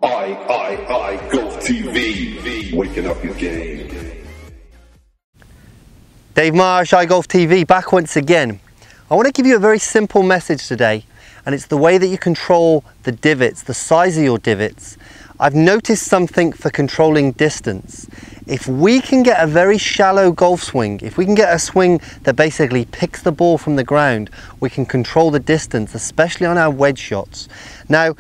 I Golf TV, waking up your game. Dave Marsh, iGolf TV, back once again. I want to give you a very simple message today, and it's the way that you control the divots, the size of your divots. I've noticed something for controlling distance. If we can get a very shallow golf swing, if we can get a swing that basically picks the ball from the ground, we can control the distance, especially on our wedge shots. Now,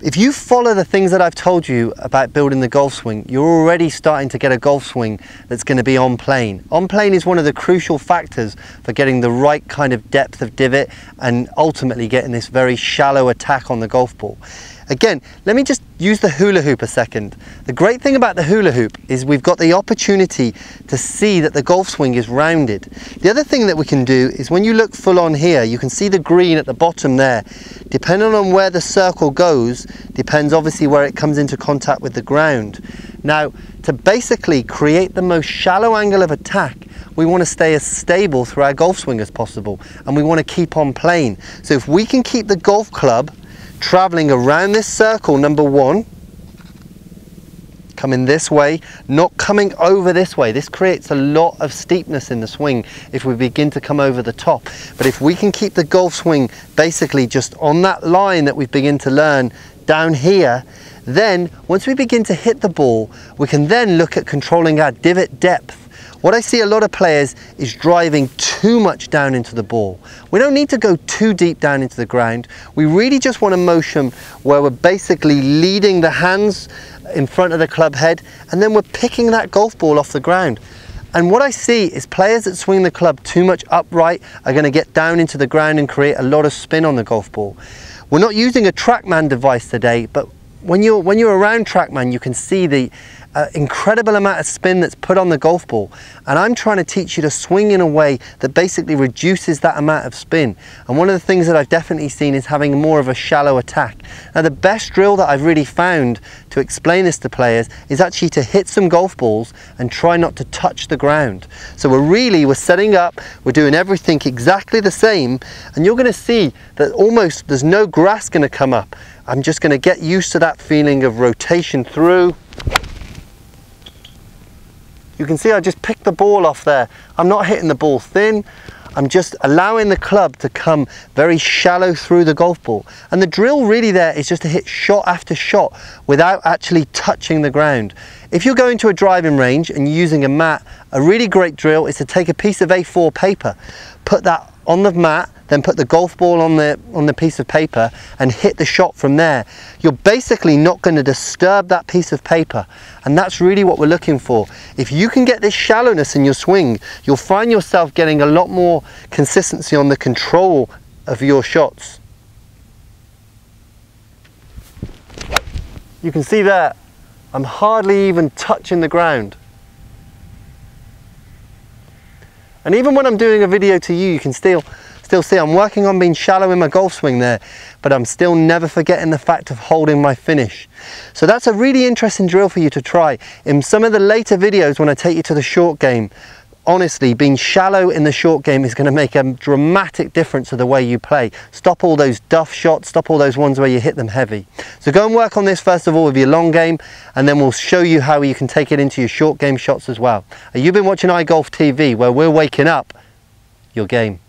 if you follow the things that I've told you about building the golf swing, you're already starting to get a golf swing that's going to be on plane. On plane is one of the crucial factors for getting the right kind of depth of divot and ultimately getting this very shallow attack on the golf ball. Again, let me just use the hula hoop a second. The great thing about the hula hoop is we've got the opportunity to see that the golf swing is rounded. The other thing that we can do is when you look full on here, you can see the green at the bottom there. Depending on where the circle goes, depends obviously where it comes into contact with the ground. Now, to basically create the most shallow angle of attack, we want to stay as stable through our golf swing as possible, and we want to keep on plane. So if we can keep the golf club traveling around this circle, number one, coming this way, not coming over this way. This creates a lot of steepness in the swing if we begin to come over the top. But if we can keep the golf swing basically just on that line that we begin to learn down here, then once we begin to hit the ball, we can then look at controlling our divot depth. What I see a lot of players is driving too much down into the ball. We don't need to go too deep down into the ground. We really just want a motion where we're basically leading the hands in front of the club head, and then we're picking that golf ball off the ground. And what I see is players that swing the club too much upright are going to get down into the ground and create a lot of spin on the golf ball. We're not using a TrackMan device today, but when you're around TrackMan, you can see the incredible amount of spin that's put on the golf ball, and I'm trying to teach you to swing in a way that basically reduces that amount of spin. And one of the things that I've definitely seen is having more of a shallow attack. Now, the best drill that I've really found to explain this to players is actually to hit some golf balls and try not to touch the ground. So we're setting up, we're doing everything exactly the same, and you're going to see that almost there's no grass going to come up. I'm just going to get used to that feeling of rotation through. You can see I just picked the ball off there. I'm not hitting the ball thin. I'm just allowing the club to come very shallow through the golf ball. And the drill really there is just to hit shot after shot without actually touching the ground. If you're going to a driving range and you're using a mat, a really great drill is to take a piece of A4 paper, put that on the mat, then put the golf ball on the piece of paper and hit the shot from there. You're basically not going to disturb that piece of paper, and that's really what we're looking for. If you can get this shallowness in your swing, you'll find yourself getting a lot more consistency on the control of your shots. You can see there, I'm hardly even touching the ground. And even when I'm doing a video to you, you can still see I'm working on being shallow in my golf swing there, but I'm still never forgetting the fact of holding my finish. So that's a really interesting drill for you to try. In some of the later videos when I take you to the short game, honestly, being shallow in the short game is going to make a dramatic difference to the way you play. Stop all those duff shots, stop all those ones where you hit them heavy. So go and work on this first of all with your long game, and then we'll show you how you can take it into your short game shots as well. You've been watching iGolf TV, where we're waking up your game.